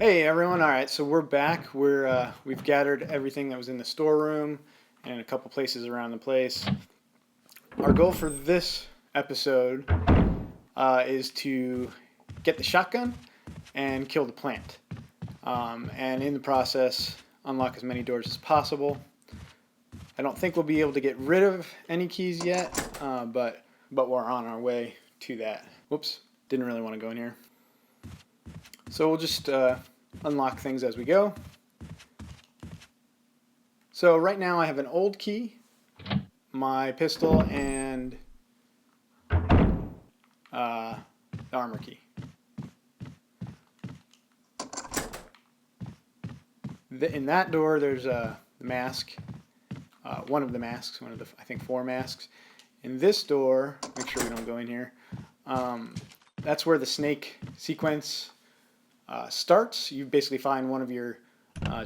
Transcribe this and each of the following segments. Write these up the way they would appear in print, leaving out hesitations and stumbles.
Hey everyone! All right, so we're back. We've gathered everything that was in the storeroom and a couple places around the place. Our goal for this episode is to get the shotgun and kill the plant, and in the process, unlock as many doors as possible. I don't think we'll be able to get rid of any keys yet, but we're on our way to that. Whoops! Didn't really want to go in here. So we'll just unlock things as we go. So right now I have an old key, my pistol, and the armor key. In that door there's a mask, one of the masks, one of the, I think, 4 masks. In this door, make sure we don't go in here, that's where the snake sequence starts. You basically find one of your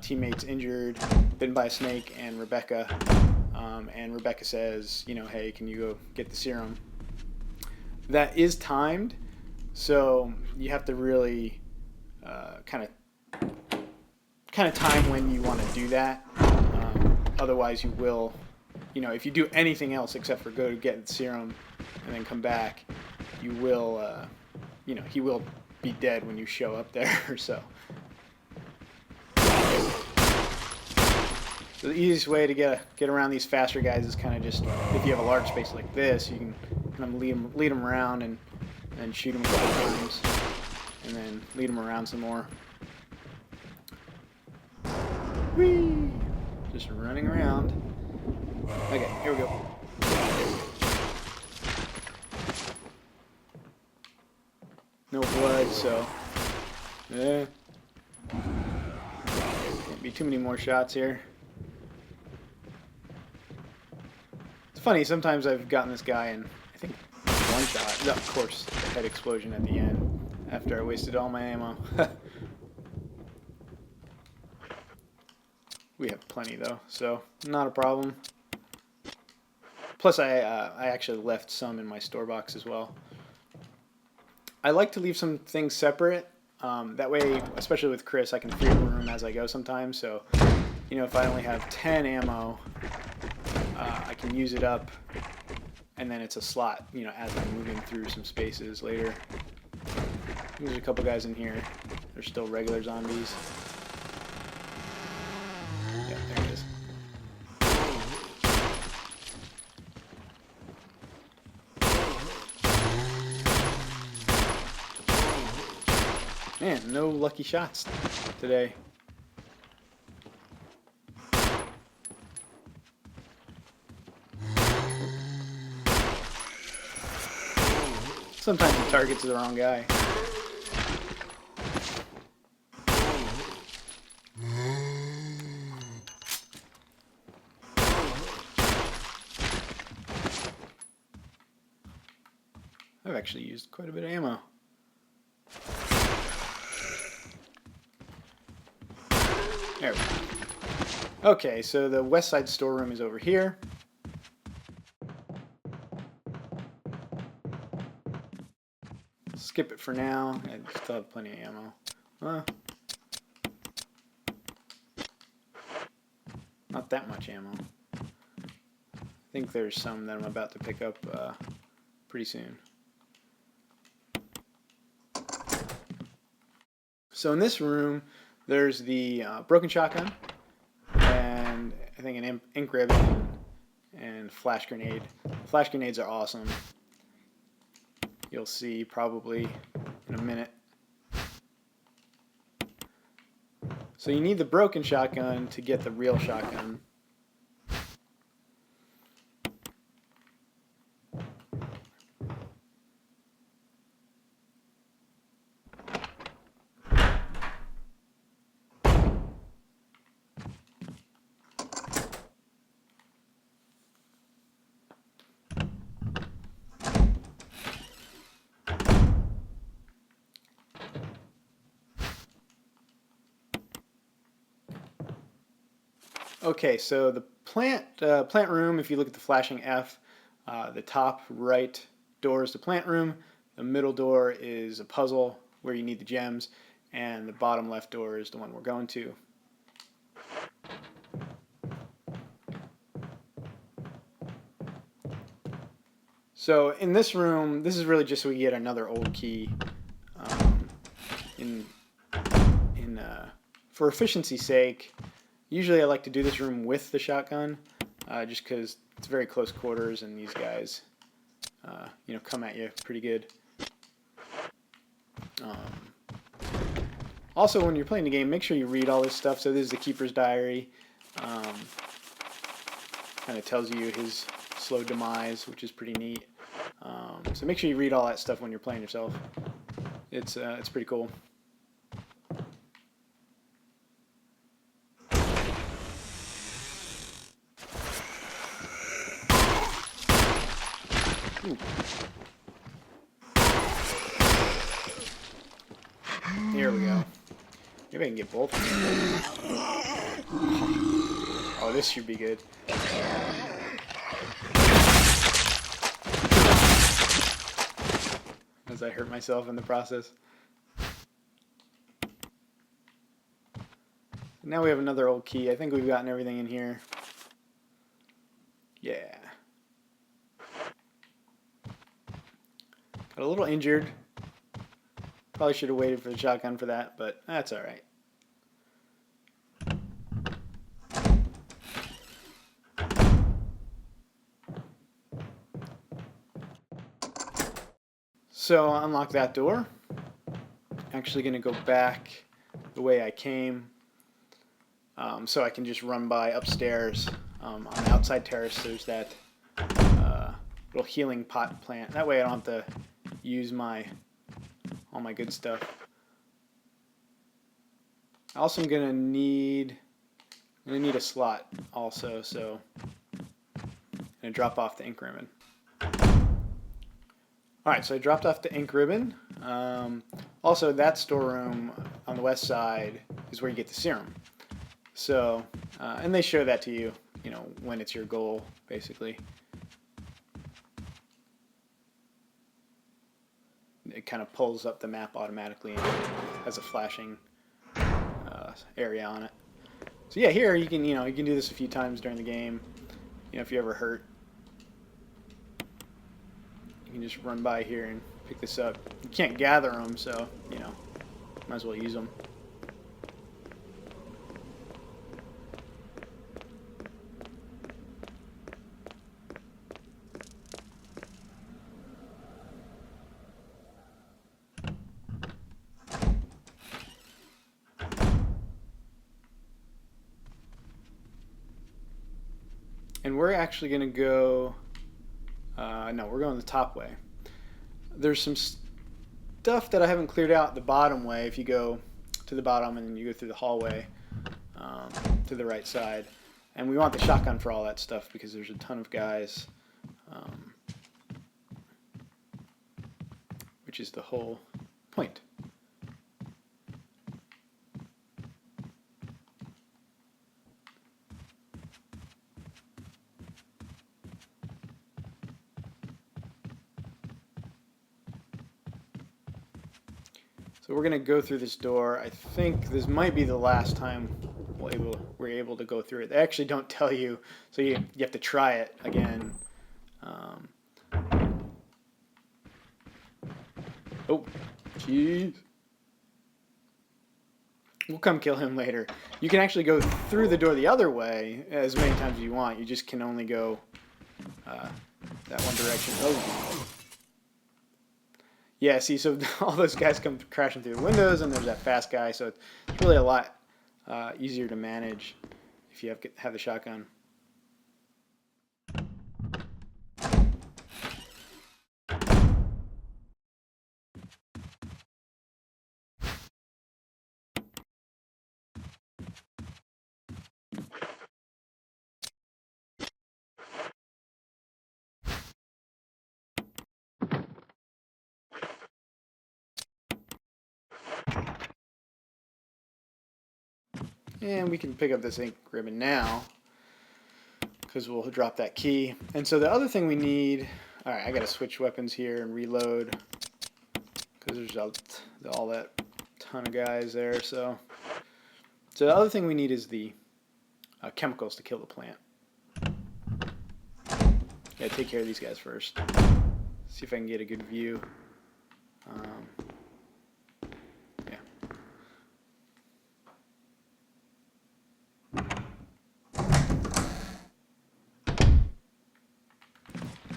teammates injured, bitten by a snake, and Rebecca says, you know, hey, can you go get the serum? That is timed, so you have to really kind of time when you want to do that. Otherwise, you will, if you do anything else except for go to get the serum and then come back, you will, he will be dead when you show up there. So the easiest way to get around these faster guys is kind of just, if you have a large space like this, you can kind of lead them around and shoot them a couple times, and then lead them around some more. Whee! Just running around. Okay, here we go. No blood, so can't be too many more shots here. It's funny, sometimes I've gotten this guy in, I think, one shot. No, of course, the head explosion at the end after I wasted all my ammo. We have plenty though, so not a problem. Plus, I actually left some in my store box as well. I like to leave some things separate. That way, especially with Chris, I can free up a room as I go sometimes. So, if I only have 10 ammo, I can use it up, and then it's a slot, as I'm moving through some spaces later. There's a couple guys in here. They're still regular zombies. Yeah, there it is. Man, no lucky shots today. Sometimes the target's the wrong guy. I've actually used quite a bit of ammo. There we go. Okay, so the west side storeroom is over here. Skip it for now. I still have plenty of ammo. Not that much ammo. I think there's some that I'm about to pick up pretty soon. So in this room, there's the broken shotgun, and I think an ink ribbon and flash grenade. Flash grenades are awesome. You'll see probably in a minute. So you need the broken shotgun to get the real shotgun. Okay, so the plant room, if you look at the flashing F, the top right door is the plant room. The middle door is a puzzle where you need the gems. and the bottom left door is the one we're going to. So in this room, this is really just so we get another old key. For efficiency's sake, usually I like to do this room with the shotgun, just because it's very close quarters and these guys, come at you pretty good. Also, when you're playing the game, make sure you read all this stuff. So this is the Keeper's Diary. Kind of tells you his slow demise, which is pretty neat. So make sure you read all that stuff when you're playing yourself. It's pretty cool. Ooh. Here we go. Maybe I can get both of them. Oh, this should be good. As I hurt myself in the process. Now we have another old key. I think we've gotten everything in here. Yeah. Got a little injured. Probably should have waited for the shotgun for that, but that's alright. So I'll unlock that door. Actually going to go back the way I came, so I can just run by upstairs. On the outside terrace there's that little healing pot plant. That way I don't have to use all my good stuff. I also am gonna need a slot also, so I'm gonna drop off the ink ribbon. Alright, so I dropped off the ink ribbon. Also, that storeroom on the west side is where you get the serum. So, and they show that to you, when it's your goal, basically. It kind of pulls up the map automatically and has a flashing area on it. So yeah, here you can do this a few times during the game. If you ever hurt, you can just run by here and pick this up. You can't gather them, so might as well use them. And we're actually going to go, no, we're going the top way. There's some stuff that I haven't cleared out the bottom way. If you go to the bottom and then you go through the hallway to the right side. And we want the shotgun for all that stuff because there's a ton of guys, which is the whole point. So we're going to go through this door. I think this might be the last time we're able to go through it. They actually don't tell you, so you have to try it again. Oh, jeez. We'll come kill him later. You can actually go through the door the other way as many times as you want. You just can only go that one direction. Oh. Yeah, see, so all those guys come crashing through the windows, and there's that fast guy, so it's really a lot easier to manage if you have the shotgun. And we can pick up this ink ribbon now, because we'll drop that key. And so the other thing we need, alright, I gotta switch weapons here and reload, because there's all that ton of guys there. So the other thing we need is the chemicals to kill the plant. Yeah, take care of these guys first. See if I can get a good view. Yeah.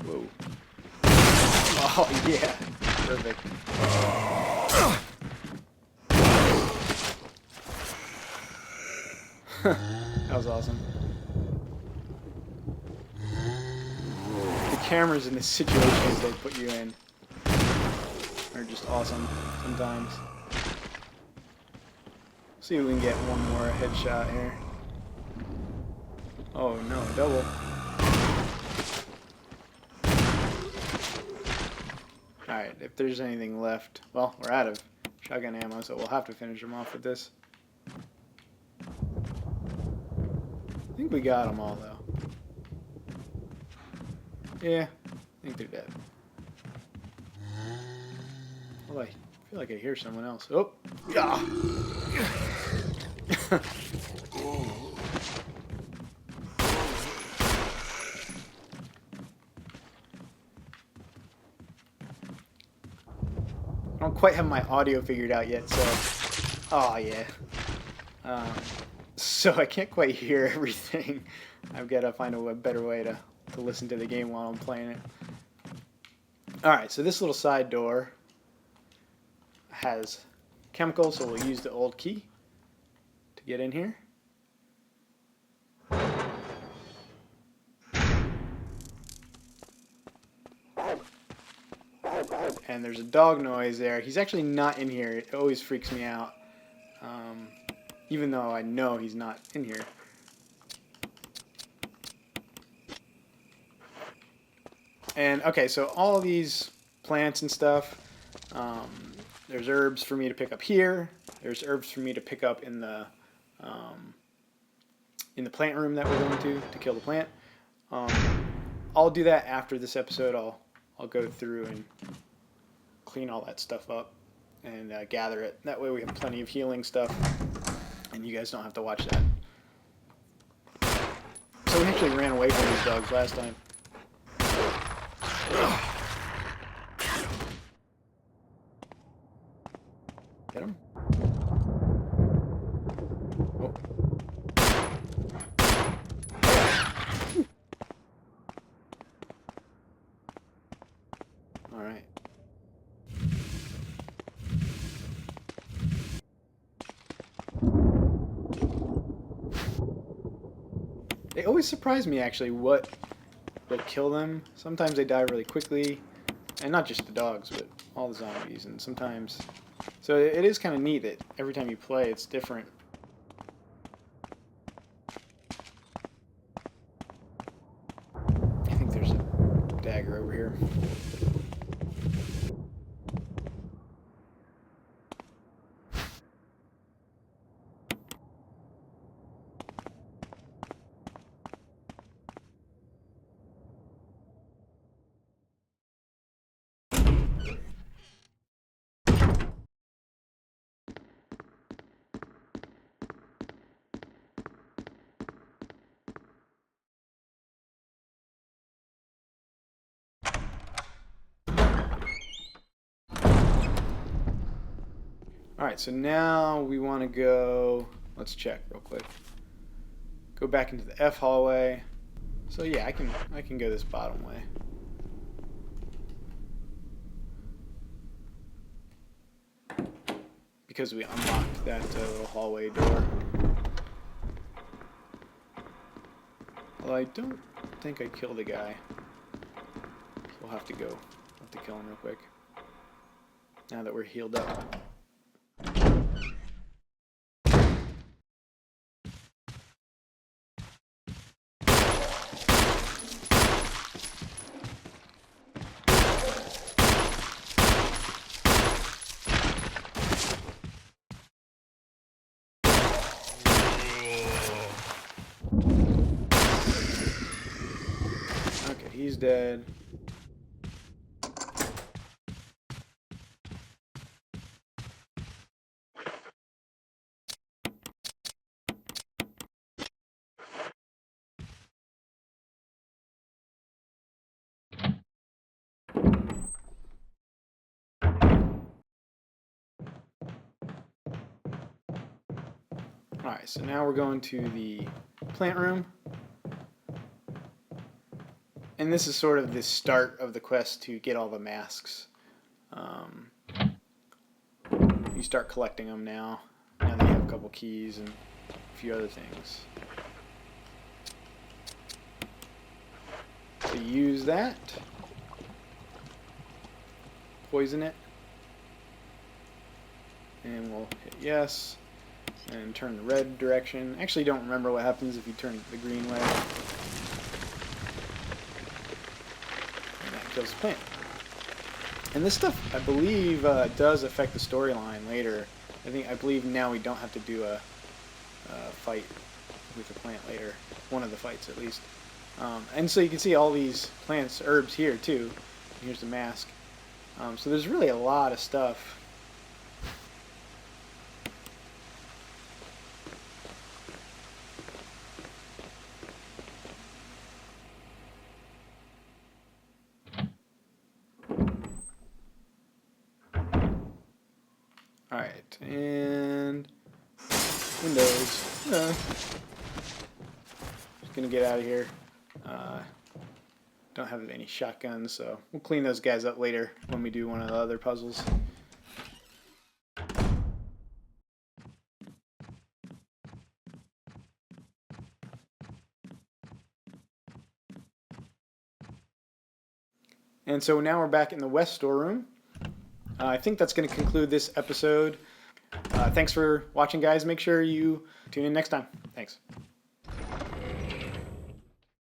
Whoa. Oh, yeah. Perfect. That was awesome. The cameras in the situations they put you in are just awesome sometimes. See if we can get one more headshot here. Oh no, double. Alright, if there's anything left, well, we're out of shotgun ammo, so we'll have to finish them off with this. I think we got them all, though. Yeah, I think they're dead. Well, I feel like I hear someone else. Oh! Yeah! I don't quite have my audio figured out yet, so... Oh, yeah. So I can't quite hear everything. I've got to find a better way to listen to the game while I'm playing it. Alright, so this little side door has chemicals, so we'll use the old key to get in here. And there's a dog noise there. He's actually not in here. It always freaks me out. Even though I know he's not in here. And okay, so all these plants and stuff, there's herbs for me to pick up here. There's herbs for me to pick up in the plant room that we're going to kill the plant. I'll do that after this episode. I'll go through and clean all that stuff up and gather it. That way we have plenty of healing stuff, and you guys don't have to watch that. So we actually ran away from these dogs last time. Get him? Oh. All right. They always surprise me, actually, what will kill them. Sometimes they die really quickly, and not just the dogs, but all the zombies. And sometimes, so it is kind of neat that every time you play, it's different. I think there's a dagger over here. Alright, so now we want to go, let's check real quick. Go back into the F hallway. So yeah, I can go this bottom way. Because we unlocked that little hallway door. Although I don't think I killed the guy. So we'll have to kill him real quick. Now that we're healed up. Okay, he's dead. Alright, so now we're going to the plant room. And this is sort of the start of the quest to get all the masks. You start collecting them now that you have a couple keys and a few other things. So use that. Poison it. And we'll hit yes. And turn the red direction. Actually, don't remember what happens if you turn the green way. And that kills the plant. And this stuff, I believe, does affect the storyline later. I believe now we don't have to do a fight with the plant later. One of the fights, at least. And so you can see all these plants, herbs here, too. Here's the mask. So there's really a lot of stuff. Alright, and windows. Just gonna get out of here. Don't have any shotguns, so we'll clean those guys up later when we do one of the other puzzles. And so now we're back in the west storeroom. I think that's going to conclude this episode. Thanks for watching, guys. Make sure you tune in next time. Thanks.